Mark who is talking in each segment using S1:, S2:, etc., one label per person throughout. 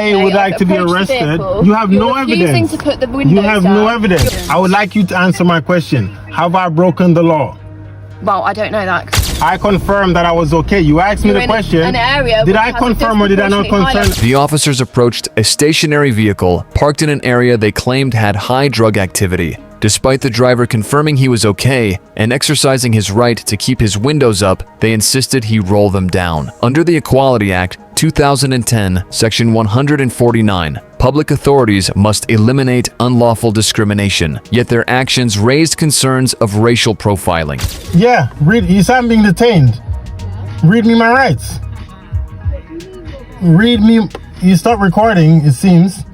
S1: I would like to be arrested. You have no evidence.
S2: To put the windows
S1: you have no evidence. I would like you to answer my question. Have I broken the law?
S2: Well, I don't know that.
S1: I confirmed that I was okay. You asked me the question.
S2: An area
S1: did I confirm or did I not confirm?
S3: The officers approached a stationary vehicle parked in an area they claimed had high drug activity. Despite the driver confirming he was okay and exercising his right to keep his windows up, they insisted he roll them down. Under the Equality Act, 2010, Section 149, public authorities must eliminate unlawful discrimination, yet their actions raised concerns of racial profiling.
S1: Yeah, you said I'm being detained. Read me my rights. Read me. You stop recording, it seems.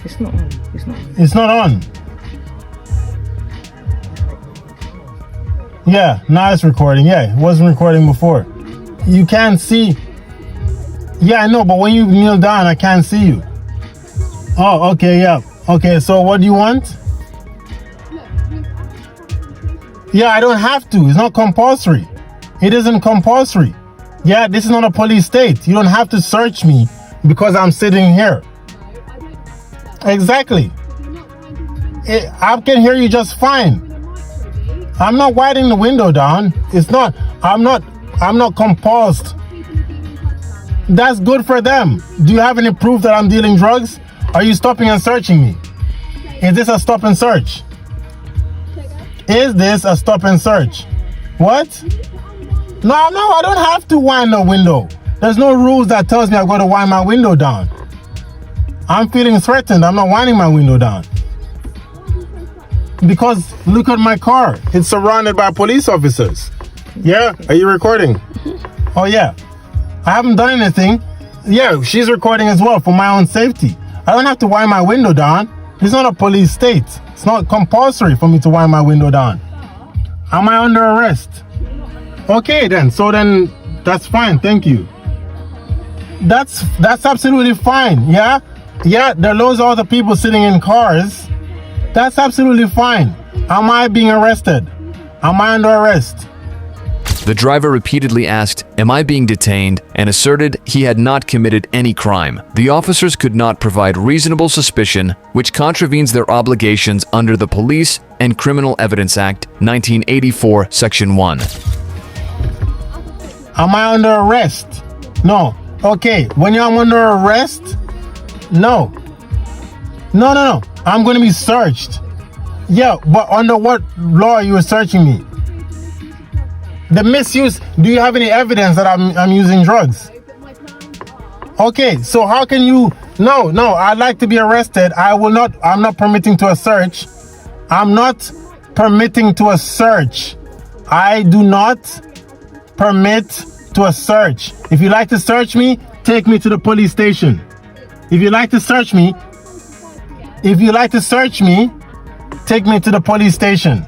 S4: It's not on. It's not on.
S1: It's not on. Yeah, now it's recording. Yeah, it wasn't recording before. You can't see. Yeah, I know, but when you kneel down, I can't see you. Oh, okay, yeah. Okay, so what do you want? Yeah, I don't have to. It's not compulsory. It isn't compulsory. Yeah, this is not a police state. You don't have to search me because I'm sitting here. Exactly. I can hear you just fine. I'm not winding the window down. It's not. I'm not compulsed. That's good for them. Do you have any proof that I'm dealing drugs? Are you stopping and searching me? Is this a stop and search? Is this a stop and search? What? No, I don't have to wind the window. There's no rules that tells me I've got to wind my window down. I'm feeling threatened. I'm not winding my window down. Because look at my car. It's surrounded by police officers. Yeah? Are you recording? Oh, yeah. I haven't done anything. Yeah, she's recording as well for my own safety. I don't have to wind my window down. It's not a police state. It's not compulsory for me to wind my window down. Am I under arrest? Okay, then. So then that's fine. Thank you. That's absolutely fine. Yeah? Yeah, there are loads of other people sitting in cars. That's absolutely fine. Am I being arrested? Am I under arrest?
S3: The driver repeatedly asked, "Am I being detained?" and asserted he had not committed any crime. The officers could not provide reasonable suspicion, which contravenes their obligations under the Police and Criminal Evidence Act, 1984, Section 1.
S1: Am I under arrest? No. Okay, when I'm under arrest? No. No. I'm going to be searched. Yeah, but under what law are you searching me? The misuse, do you have any evidence that I'm using drugs? Okay, so how can you, no, I'd like to be arrested. I'm not permitting to a search. I'm not permitting to a search. I do not permit to a search. If you like to search me, take me to the police station. If you like to search me, take me to the police station.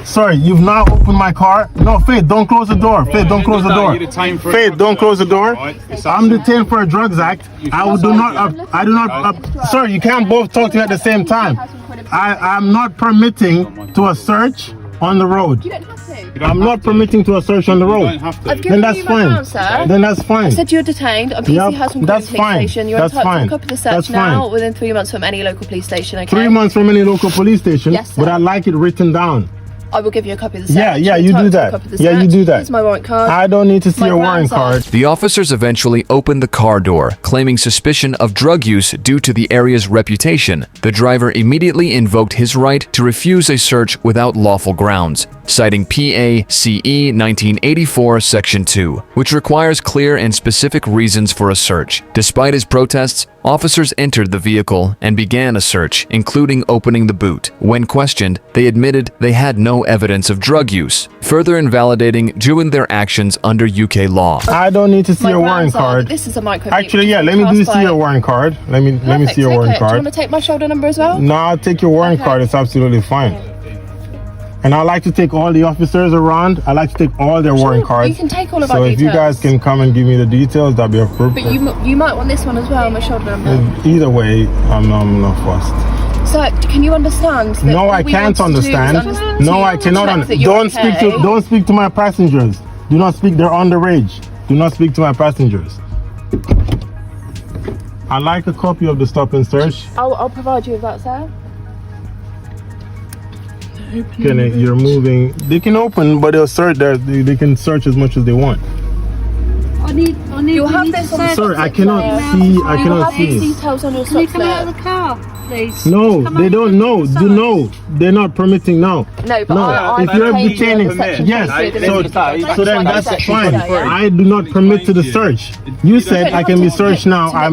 S1: Sorry, you've now opened my car. No, Faith, don't close the door. Faith, don't close the door. Faith, don't close the door. I'm detained for a drugs act. I do not. Sorry, you can't both talk to me at the same time. I'm not permitting to a search on the road. I'm not permitting to a search on the road. Then that's fine. Then that's fine.
S2: I said you're detained on PC House from
S1: that's
S2: police
S1: fine.
S2: station. You're
S1: that's fine.
S2: entitled to a copy of the search now within 3 months from any local police station. Okay.
S1: 3 months from any local police station.
S2: Yes, sir.
S1: But I'd like it written down.
S2: I will give you a copy of the search.
S1: Yeah, you do that. Yeah, you do that.
S2: Here's my warrant card.
S1: I don't need to see your warrant card.
S3: The officers eventually opened the car door, claiming suspicion of drug use due to the area's reputation. The driver immediately invoked his right to refuse a search without lawful grounds, citing PA-CE 1984 Section 2, which requires clear and specific reasons for a search. Despite his protests, officers entered the vehicle and began a search, including opening the boot. When questioned, they admitted they had no evidence of drug use, further invalidating their actions under UK law.
S1: I don't need to see your warrant card.
S2: This is a micro.
S1: Actually, yeah, let me see your warrant card. Let me see your warrant card.
S2: Do you want to take my shoulder number as well?
S1: No, I'll take your warrant card. It's absolutely fine. And I like to take all the officers around. I like to take all their warrant cards.
S2: You can take all of our
S1: details. So if you guys can come and give me the details, that'd be appropriate.
S2: But you might want this one as well, my shoulder number.
S1: Either way, I'm not fussed.
S2: So can you understand? That
S1: no, I can't understand. No, I cannot. Don't speak to my passengers. Do not speak. They're underage. Do not speak to my passengers. I'd like a copy of the stop and search.
S2: I'll provide you with that, sir.
S1: You're moving. They can open, but they'll search. They can search as much as they want.
S5: I need.
S2: You'll have this on.
S1: Sorry, I cannot see. I
S2: You'll
S1: cannot
S2: have these
S1: see.
S2: details on your
S5: Can you
S2: stop
S5: come out of
S2: slip.
S5: the car, please?
S1: No,
S5: Come
S1: they
S5: out
S1: don't
S5: and
S1: know.
S5: come
S1: Do
S5: inside.
S1: no. They're not permitting now.
S2: No, but
S1: No,
S2: I
S1: if you're
S2: paid you
S1: detaining,
S2: under section
S1: yes.
S2: 23
S1: So,
S2: of the Demolished.
S1: so then that's
S2: Section
S1: fine.
S2: 23.
S1: I do not permit to the search. You said I can be searched now. I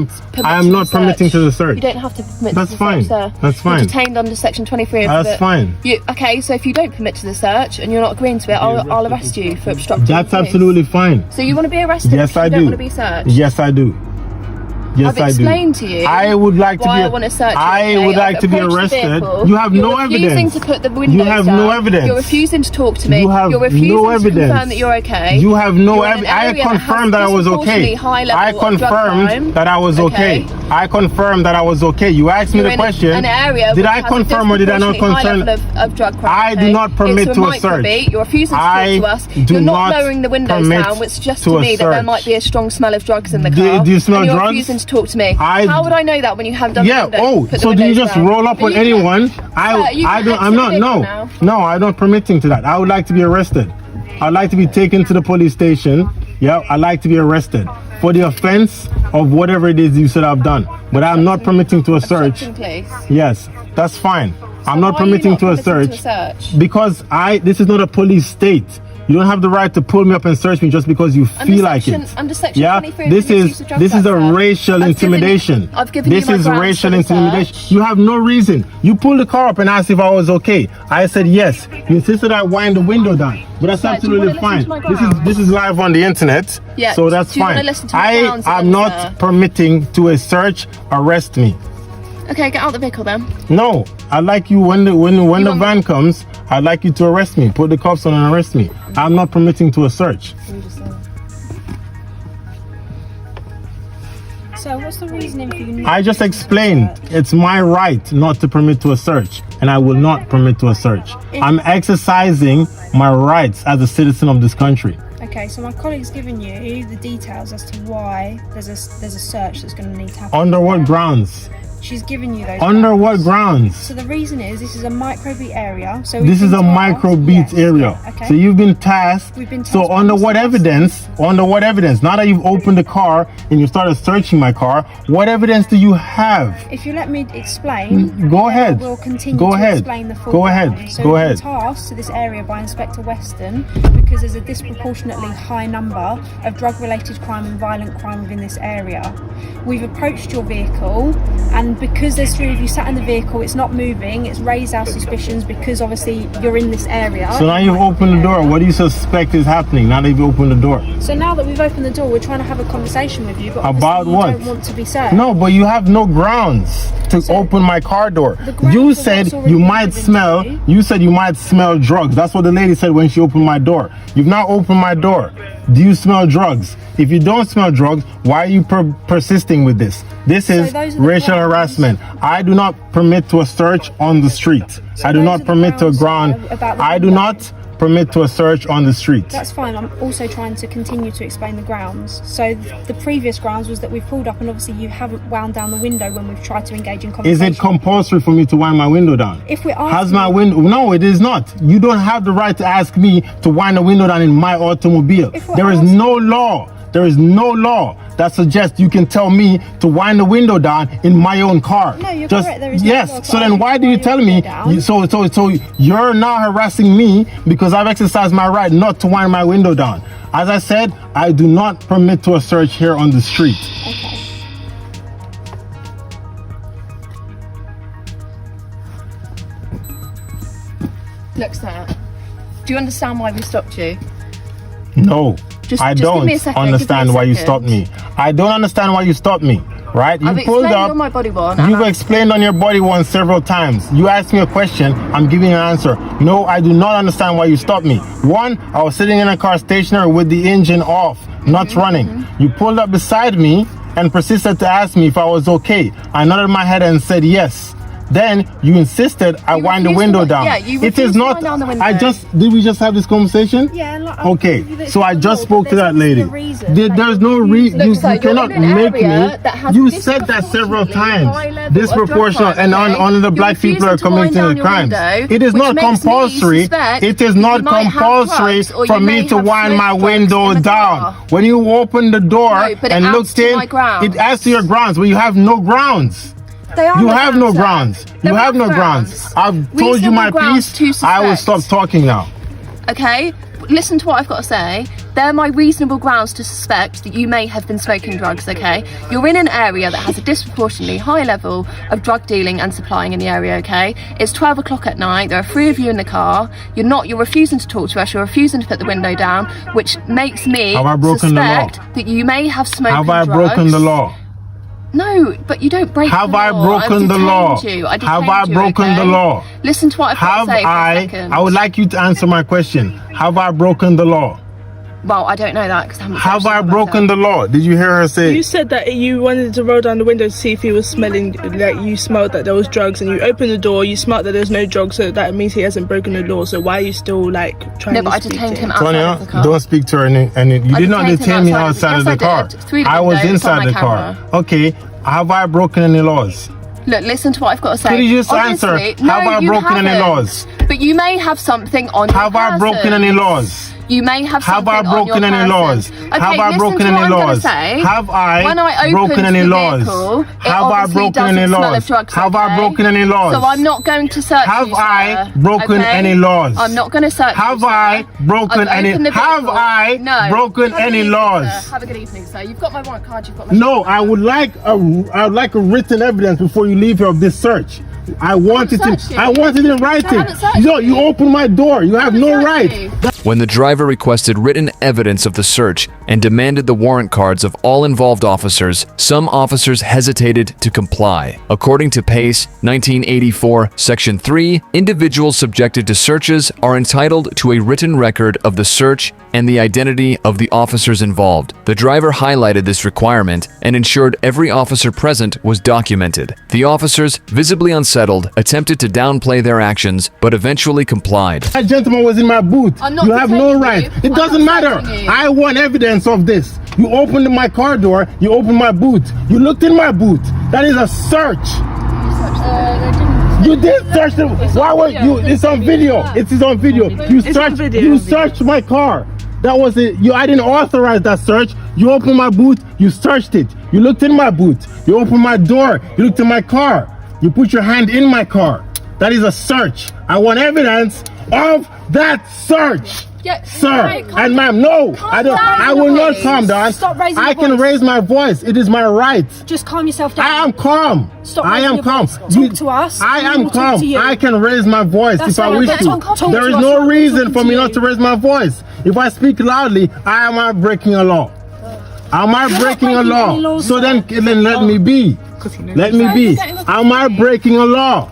S1: am not permitting to the
S2: You
S1: search.
S2: don't have to permit
S1: That's
S2: to the
S1: fine.
S2: search, sir.
S1: That's fine.
S2: You're detained under section 23 of
S1: That's
S2: the...
S1: fine.
S2: Okay, so if you don't permit to the search and you're not agreeing to it, I'll arrest you for obstructing.
S1: That's
S2: the police.
S1: absolutely fine.
S2: So you want to be arrested?
S1: Yes,
S2: because you
S1: I
S2: don't
S1: do.
S2: want to be searched?
S1: Yes, I do. Yes,
S2: I've explained to you.
S1: I would like to
S2: why
S1: be.
S2: I want to search you,
S1: I
S2: okay?
S1: would like
S2: I've
S1: to be
S2: approached the
S1: arrested.
S2: vehicle.
S1: You have no
S2: You're refusing
S1: evidence.
S2: to put the windows
S1: You have
S2: down.
S1: no evidence.
S2: You're refusing to talk to me.
S1: You have
S2: You're refusing
S1: no
S2: to
S1: evidence.
S2: confirm that you're okay.
S1: You have no
S2: You're in an
S1: evidence. I
S2: area that has
S1: confirmed that I was okay.
S2: disproportionately high level
S1: I
S2: of drug
S1: confirmed
S2: crime.
S1: that I was okay. I confirmed that I was okay. You asked me
S2: You're
S1: the
S2: in
S1: question.
S2: an area
S1: Did
S2: which
S1: I
S2: has a
S1: confirm or did I not
S2: disproportionately high
S1: confirm?
S2: level of drug crime,
S1: I do
S2: okay?
S1: not permit
S2: It's
S1: to a
S2: micro
S1: search.
S2: beat. You're refusing to
S1: I
S2: talk to us.
S1: do
S2: You're not
S1: not
S2: lowering the windows
S1: permit
S2: down, which suggests
S1: to
S2: to
S1: a
S2: me that there
S1: search.
S2: might be a strong smell of drugs in the
S1: Do-
S2: car.
S1: do you smell
S2: and you're
S1: drugs?
S2: refusing to talk to me.
S1: I-
S2: How would I know that when you haven't done the
S1: Yeah.
S2: window?
S1: Oh,
S2: Put the
S1: so do you
S2: windows
S1: just
S2: down?
S1: roll up
S2: But
S1: on
S2: you can-
S1: anyone?
S2: Sir, you
S1: I
S2: can
S1: don't. I'm
S2: exit
S1: not.
S2: the vehicle
S1: No.
S2: now.
S1: No, I don't permitting to that. I would like to be arrested. I'd like to be taken to the police station. Yeah, I'd like to be arrested for the offense of whatever it is you said I've done. But I'm not permitting to a search.
S2: Obstructing police.
S1: Yes, that's fine. I'm not
S2: Why are you
S1: permitting
S2: not
S1: to a
S2: permitting
S1: search because this is not a police state. You don't have the right to pull me up and search me just because you feel like it.
S2: Under section
S1: Yeah,
S2: 23 of
S1: this
S2: the
S1: is
S2: Misuse of Drugs
S1: this is a
S2: Act, sir.
S1: racial intimidation.
S2: I've given you
S1: This
S2: my
S1: is
S2: grounds
S1: racial
S2: for the
S1: intimidation.
S2: search.
S1: You have no reason. You pulled the car up and asked if I was okay. I said yes. You insisted I wind the window down, but that's
S2: Sir, do you
S1: absolutely
S2: wanna
S1: fine.
S2: listen to my
S1: This is live on the internet,
S2: Yeah,
S1: so that's
S2: do you wanna
S1: fine.
S2: listen to my
S1: I
S2: grounds
S1: am
S2: then,
S1: not
S2: sir?
S1: permitting to a search. Arrest me.
S2: Okay, get out the vehicle then.
S1: No, I'd like you when the
S2: want-
S1: van comes, I'd like you to arrest me. Put the cuffs on and arrest me. I'm not permitting to a search.
S5: So what's the reasoning for you not
S1: I just
S5: permitting
S1: explained
S5: to search?
S1: it's my right not to permit to a search, and I will not permit to a search. I'm exercising my rights as a citizen of this country.
S5: Okay, so my colleague's given you the details as to why there's a search that's going to need to happen.
S1: Under what grounds?
S5: She's given you those.
S1: Under
S5: grounds.
S1: what grounds?
S5: So the reason is this is a microbeat area. So
S1: This is a microbeat area.
S5: Okay.
S1: So you've been tasked.
S5: We've been
S1: So
S5: tasked
S1: under
S5: by
S1: what
S5: Mr.
S1: evidence? Under what evidence? Now that you've opened the car and you started searching my car, what evidence do you have?
S5: If you let me explain,
S1: Go
S5: then
S1: ahead.
S5: I will continue
S1: Go
S5: to
S1: ahead.
S5: explain the full
S1: Go ahead.
S5: ground. So
S1: Go
S5: we've
S1: ahead.
S5: been tasked to this area by Inspector Weston because there's a disproportionately high number of drug-related crime and violent crime within this area. We've approached your vehicle, and because there's three of you sat in the vehicle, it's not moving. It's raised our suspicions because obviously you're in this area.
S1: So now you've opened the door. What do you suspect is happening now that you've opened the door?
S5: So now that we've opened the door, we're trying to have a conversation with you, but
S1: About
S5: obviously you
S1: what?
S5: don't want to be served.
S1: No, but you have no grounds to open my car door.
S5: grounds
S1: You
S5: are
S1: said
S5: what's already
S1: you
S5: been
S1: might
S5: given to
S1: smell.
S5: you.
S1: You said you might smell drugs. That's what the lady said when she opened my door. You've now opened my door. Do you smell drugs? If you don't smell drugs, why are you persisting with this? This is
S5: those are the
S1: racial
S5: grounds.
S1: harassment. I do not permit to a search on the street. I do
S5: those
S1: not
S5: are the
S1: permit to a
S5: grounds,
S1: ground.
S5: about the
S1: I do
S5: window.
S1: not permit to a search on the street.
S5: That's fine. I'm also trying to continue to explain the grounds. So the previous grounds was that we've pulled up and obviously you haven't wound down the window when we've tried to engage in
S1: Is
S5: conversation.
S1: it compulsory for me to wind my window down?
S5: If we're asking,
S1: Has my window? No, it is not. You don't have the right to ask me to wind the window down in my automobile.
S5: If we're
S1: There is
S5: asking-
S1: no law. There is no law that suggests you can tell me to wind the window down in my own car.
S5: No, you're correct. There is no
S1: yes.
S5: law
S1: So
S5: to
S1: then why do you
S5: wind
S1: tell
S5: your
S1: me?
S5: window down.
S1: So you're now harassing me because I've exercised my right not to wind my window down. As I said, I do not permit to a search here on the street.
S5: Okay.
S2: Look, sir. Do you understand why we stopped you?
S1: No, I
S2: just give
S1: don't
S2: me a second,
S1: understand
S2: give me a
S1: why you
S2: second.
S1: stopped me. I don't understand why you stopped me. Right? You
S2: I've
S1: pulled
S2: explained
S1: up.
S2: on my body one.
S1: You've explained on your body one several times. You asked me a question. I'm giving an answer. No, I do not understand why you stopped me. One, I was sitting in a car stationary with the engine off, not running. You pulled up beside me and persisted to ask me if I was okay. I nodded my head and said yes. Then you insisted I wind the
S2: refused
S1: window
S2: to-
S1: down.
S2: yeah, you
S1: It is
S2: refused to
S1: not.
S2: wind down the window.
S1: Did we just have this conversation?
S5: Yeah, like,
S1: Okay, so I just spoke to that lady. There's no reason. You
S2: Look, so you're
S1: cannot
S2: in an
S1: make
S2: area
S1: me.
S2: that has
S1: You said that several
S2: disproportionately high
S1: times.
S2: level of
S1: Disproportional,
S2: drug
S1: and
S2: crime, okay?
S1: on the
S2: You're
S1: black people are
S2: refusing to wind
S1: committing
S2: down
S1: the
S2: your
S1: crimes.
S2: window,
S1: It is
S2: which
S1: not
S2: makes me
S1: compulsory.
S2: suspect
S1: It is
S2: that
S1: not
S2: you might have
S1: compulsory
S2: drugs, or
S1: for
S2: you
S1: me
S2: may
S1: to
S2: have
S1: wind my
S2: smoked drugs
S1: window
S2: in the
S1: down.
S2: car.
S1: When you open the door
S2: No, but it
S1: and
S2: adds
S1: looked
S2: to
S1: in,
S2: my grounds.
S1: it adds to your grounds, but you have no grounds.
S2: They are
S1: You
S2: my
S1: have no
S2: sir.
S1: grounds. You
S2: They're
S1: have
S2: my
S1: no grounds. I've told you my
S2: Reasonable grounds
S1: piece.
S2: to
S1: I will
S2: suspect.
S1: stop talking now.
S2: Okay, listen to what I've got to say. They're my reasonable grounds to suspect that you may have been smoking drugs, okay? You're in an area that has a disproportionately high level of drug dealing and supplying in the area, okay? It's 12 o'clock at night, there are 3 of you in the car, you're refusing to talk to us, you're refusing to put the window down, which makes me
S1: Have I broken the law?
S2: suspect that you may have smoked
S1: Have I
S2: drugs.
S1: broken the law?
S2: No, but you don't break
S1: Have
S2: the
S1: I
S2: law.
S1: broken the law?
S2: Have I
S1: Have I broken the law?
S2: Listen to what I've got
S1: Have
S2: to say for a
S1: I?
S2: second.
S1: I would like you to answer my question. Have I broken the law?
S2: Well, I don't know that because I haven't
S1: Have
S2: searched
S1: I
S2: the
S1: broken the law? Did you hear her say?
S6: You said that you wanted to roll down the window to see if he was smelling, like you smelled that there was drugs, and you opened the door, you smelled that there's no drugs, so that means he hasn't broken the law. So why are you still like trying
S2: No,
S6: to
S2: but I
S6: speak
S2: detained
S6: to
S2: him
S6: him?
S2: outside
S1: Tonya,
S2: of the car.
S1: don't speak to her. And you
S2: I
S1: did not
S2: detained him
S1: detain me
S2: outside.
S1: outside of
S2: Yes,
S1: the
S2: I
S1: car.
S2: did. Through the
S1: I was
S2: window, it's on
S1: inside
S2: my
S1: the car.
S2: camera.
S1: Okay. Have I broken any laws?
S2: Look, listen to what I've got to say.
S1: Could you just answer?
S2: Obviously- No,
S1: Have I
S2: you
S1: broken any
S2: haven't.
S1: laws?
S2: But you may have something on
S1: Have
S2: your
S1: I broken
S2: person.
S1: any laws?
S2: You may have
S1: Have
S2: something
S1: I broken
S2: on your
S1: any
S2: person.
S1: laws?
S2: Okay,
S1: Have I
S2: listen
S1: broken
S2: to
S1: any
S2: what I'm gonna
S1: laws?
S2: say.
S1: Have I
S2: When I opened
S1: broken any
S2: the
S1: laws?
S2: vehicle, it
S1: Have I
S2: obviously
S1: broken
S2: doesn't
S1: any
S2: smell
S1: laws?
S2: of drugs,
S1: Have I
S2: okay?
S1: broken any laws?
S2: So I'm not going to search
S1: Have
S2: you,
S1: I
S2: sir,
S1: broken
S2: okay?
S1: any laws?
S2: I'm not going to search
S1: Have
S2: you,
S1: I
S2: sir.
S1: broken
S2: I've
S1: any?
S2: opened the
S1: Have
S2: vehicle.
S1: I
S2: No.
S1: broken
S2: Have a
S1: any
S2: good evening,
S1: laws?
S2: sir. Have a good evening, sir. You've got my warrant card. You've got my.
S1: No, I would like a written evidence before you leave here of this search. I want it
S2: searched you.
S1: I want it in writing.
S2: haven't searched
S1: You
S2: you.
S1: open my door. You have no
S2: searched
S1: right.
S2: you.
S3: When the driver requested written evidence of the search and demanded the warrant cards of all involved officers, some officers hesitated to comply. According to Pace 1984, Section 3, individuals subjected to searches are entitled to a written record of the search and the identity of the officers involved. The driver highlighted this requirement and ensured every officer present was documented. The officers, visibly unsettled, attempted to downplay their actions, but eventually complied.
S1: That gentleman was in my boot.
S2: I'm not
S1: You have no
S2: detaining
S1: right.
S2: you.
S1: It
S2: I'm
S1: doesn't
S2: not
S1: matter.
S2: searching you.
S1: I want evidence of this. You opened my car door. You opened my boot. You looked in my boot. That is a search. You did search them. Why were you? It's on video. It is on video. You
S6: on
S1: searched.
S6: video.
S1: You searched my car. That was it. I didn't authorize that search. You opened my boot. You searched it. You looked in my boot. You opened my door. You looked in my car. You put your hand in my car. That is a search. I want evidence of that search.
S2: Yeah,
S1: Sir
S2: right, calm
S1: and
S2: down.
S1: ma'am, no,
S2: Calm
S1: I don't.
S2: down,
S1: I will not
S2: please.
S1: calm down.
S5: Stop raising
S1: I
S5: your
S1: can
S5: voice.
S1: raise my voice. It is my right.
S5: Just calm yourself down.
S1: I am calm.
S5: Stop
S1: I
S5: raising
S1: am
S5: your
S1: calm.
S5: voice. Talk to us,
S1: I
S5: and
S1: am
S5: we'll talk
S1: calm.
S5: to you.
S1: I can raise my voice
S5: That's
S1: if I
S5: fine,
S1: wish
S5: but
S1: to.
S5: talk to
S1: There is
S5: us
S1: no
S5: while we're
S1: reason
S5: talking
S1: for
S5: to
S1: me
S5: you.
S1: not to raise my voice. If I speak loudly, I am not breaking a law. Am I
S5: not
S1: breaking a
S5: breaking
S1: law?
S5: any laws,
S1: So
S5: sir.
S1: then let me be. Let me be. Am I breaking a law?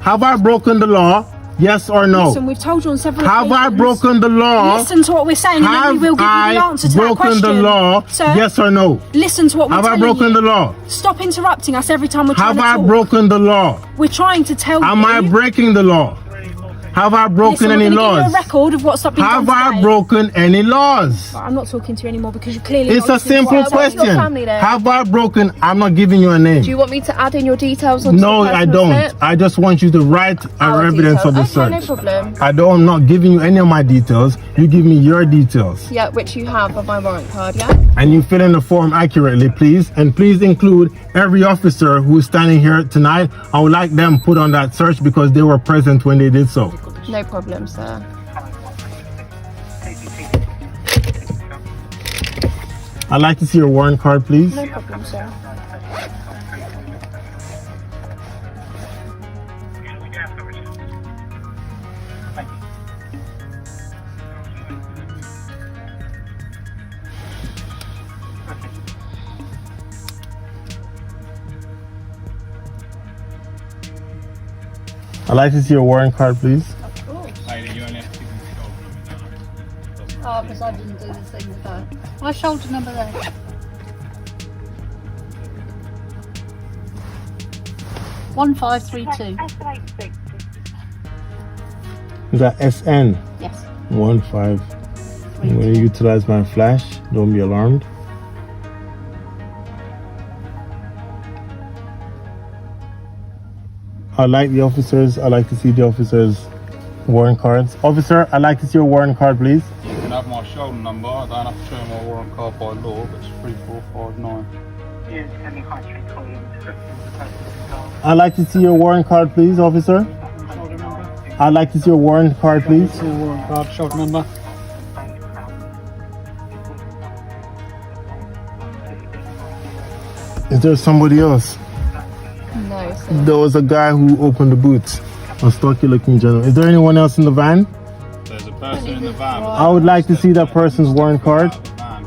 S1: Have I broken the law? Yes or no?
S5: Listen, we've told you on several
S1: Have I
S5: occasions.
S1: broken the law?
S5: Listen to what we're saying, and then
S1: Have
S5: we will give you the
S1: I
S5: answer to that
S1: broken
S5: question.
S1: the law?
S5: Sir,
S1: Yes or no?
S5: listen to what we're
S1: Have I
S5: telling
S1: broken
S5: you.
S1: the law?
S5: Stop interrupting us every time we're
S1: Have
S5: trying
S1: I
S5: to talk.
S1: broken the law?
S5: We're trying to tell
S1: Am
S5: you.
S1: I breaking the law? Have I broken
S5: Listen,
S1: any
S5: we're gonna give
S1: laws?
S5: you a record of what's been
S1: Have
S5: done
S1: I
S5: today.
S1: broken any laws?
S5: I'm not talking to you anymore because you clearly.
S1: It's a simple
S2: what's your
S1: question.
S2: family name?
S1: Have I broken? I'm not giving you a name.
S2: Do you want me to add in your details onto
S1: No,
S2: the
S1: I
S2: personal
S1: don't.
S2: slip?
S1: I just want you to write
S2: Our
S1: evidence
S2: details.
S1: of the
S2: Okay,
S1: search.
S2: no problem.
S1: I'm not giving you any of my details. You give me your details.
S2: Yeah, which you have on my warrant card, yeah?
S1: And you fill in the form accurately, please. And please include every officer who is standing here tonight. I would like them put on that search because they were present when they did so.
S2: No problem, sir.
S1: I'd like to see your warrant card, please.
S2: No problem, sir.
S1: I'd like to see your warrant card, please.
S7: Oh, because I didn't do the thing with that. My shoulder number there. 1532.
S1: Is that SN?
S7: Yes.
S1: 15. I'm going to utilize my flash. Don't be alarmed. I like the officers. I like to see the officers' warrant cards. Officer, I'd like to see your warrant card, please.
S8: You can have my shoulder number. I don't have to show my warrant card by law, but it's 3459.
S1: I'd like to see your warrant card, please, officer.
S8: Shoulder number?
S1: I'd like to see your warrant card, please.
S8: See your warrant card, shoulder number?
S1: Is there somebody else?
S2: No, sir.
S1: There was a guy who opened the boot. A stocky looking gentleman. Is there anyone else in the van?
S8: There's a person in the van.
S1: I would like to see that person's warrant card.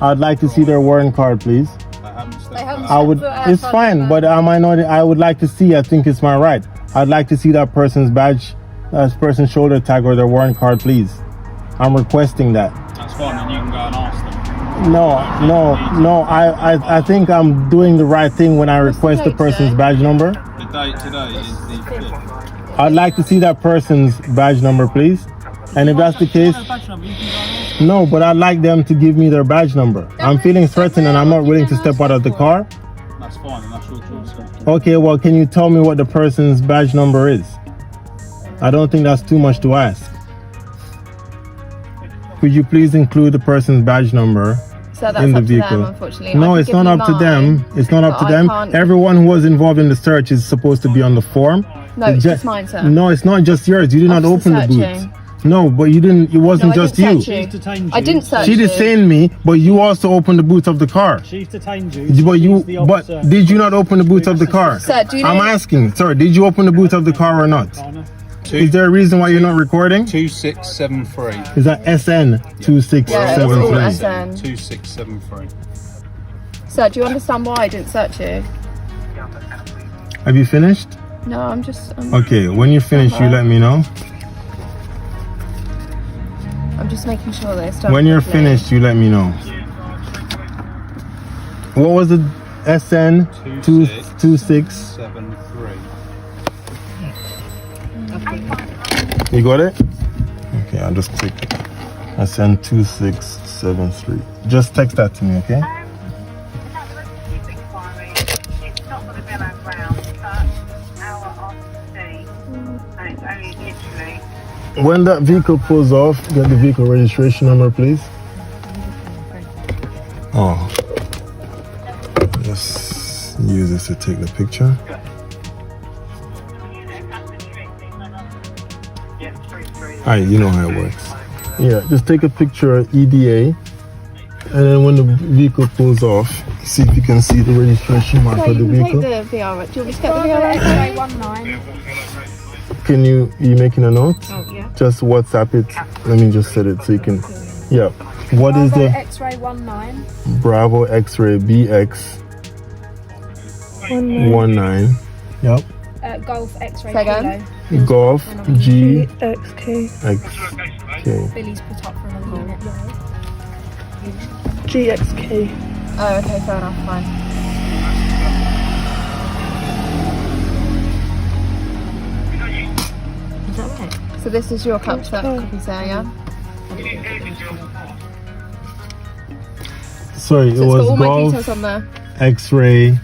S1: I'd like to see their warrant card, please.
S7: They haven't
S1: I would. It's fine, but I might not. I would like to see. I think it's my right. I'd like to see that person's badge, that person's shoulder tag, or their warrant card, please. I'm requesting that.
S8: That's fine, then you can go and ask them.
S1: No. I think I'm doing the right thing when I request the person's badge number.
S8: The date today is the 5th.
S1: I'd like to see that person's badge number, please. And if that's the case, no, but I'd like them to give me their badge number. I'm feeling threatened and I'm not willing to step out of the car.
S8: That's fine, and that's your choice.
S1: Okay, well, can you tell me what the person's badge number is? I don't think that's too much to ask. Could you please include the person's badge number
S2: So that's
S1: in the
S2: up to them,
S1: vehicle?
S2: unfortunately.
S1: No,
S2: I can
S1: it's
S2: give
S1: not
S2: you
S1: up to
S2: mine,
S1: them. It's not up to
S2: but I
S1: them.
S2: can't-
S1: Everyone who was involved in the search is supposed to be on the form.
S2: No, it's just mine, sir.
S1: No, it's not just yours. You did not
S2: Officer
S1: open the
S2: searching.
S1: boot. No, but you didn't. It wasn't
S2: No, I
S1: just
S2: didn't
S1: you.
S2: search you. I didn't search
S1: She
S2: you.
S1: detained me, but you also opened the boots of the car.
S9: She's detained you.
S1: But did you not open the boots of the car?
S2: Sir, do you
S1: I'm
S2: know-
S1: asking, sir, did you open the boots of the car or not? Is there a reason why you're not recording?
S8: 2673.
S1: Is that SN
S2: Yeah, it's
S1: 2673?
S2: all SN.
S8: 2673.
S2: Sir, do you understand why I didn't search you?
S1: Have you finished?
S2: No, I'm just.
S1: Okay, when you finish, you let me know.
S2: I'm just making sure that it's done.
S1: When you're
S2: properly.
S1: finished, you let me know. What was it? SN 226.
S8: 73.
S1: You got it? Okay, I'll just click SN 2673. Just text that to me, okay? When that vehicle pulls off, get the vehicle registration number, please. Oh. Just use this to take the picture. Alright, you know how it works. Yeah, just take a picture of EDA, and then when the vehicle pulls off, see if you can see the registration mark
S2: Okay,
S1: of the
S2: you can take
S1: vehicle.
S2: the VR. Do you want me to get the
S5: Bravo
S2: VR?
S5: X-ray 19.
S1: Can you making a note?
S5: Oh, yeah.
S1: Just WhatsApp it. Let me just set it so you can. Yeah. What is
S5: Bravo
S1: the
S5: X-ray 19.
S1: Bravo X-ray BX 19? Yep.
S5: Golf X-ray
S2: Say again?
S5: kilo.
S1: Golf G
S6: XK.
S1: XK.
S5: Billy's put up for another unit.
S6: GXK.
S2: Oh, okay, fair enough, fine.
S7: Is that right?
S2: So this is your copy, copy, sir, yeah?
S1: Sorry, it
S2: So it's got
S1: was
S2: all my
S1: Golf
S2: details on there.
S1: X-ray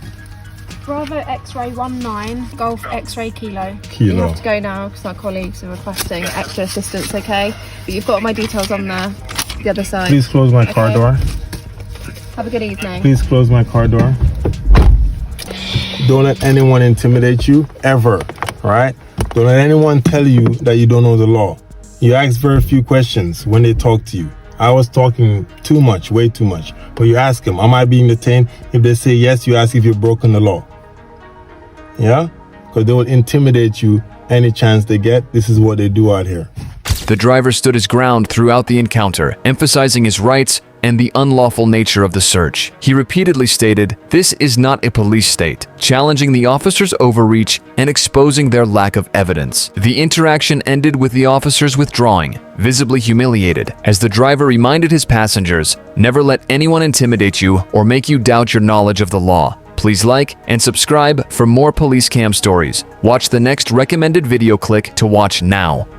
S5: Bravo X-ray 19. Golf X-ray kilo.
S2: You
S1: kilo.
S2: have to go now because our colleagues are requesting extra assistance, okay? But you've got all my details on there, the other side.
S1: Please close my car
S2: Okay.
S1: door.
S2: Have a good evening.
S1: Please close my car door. Don't let anyone intimidate you ever, right? Don't let anyone tell you that you don't know the law. You ask very few questions when they talk to you. I was talking too much, way too much. But you ask them, am I being detained? If they say yes, you ask if you've broken the law. Yeah? Because they will intimidate you any chance they get. This is what they do out here.
S3: The driver stood his ground throughout the encounter, emphasizing his rights and the unlawful nature of the search. He repeatedly stated, "This is not a police state," challenging the officers' overreach and exposing their lack of evidence. The interaction ended with the officers withdrawing, visibly humiliated, as the driver reminded his passengers, "Never let anyone intimidate you or make you doubt your knowledge of the law. Please like and subscribe for more police cam stories. Watch the next recommended video click to watch now.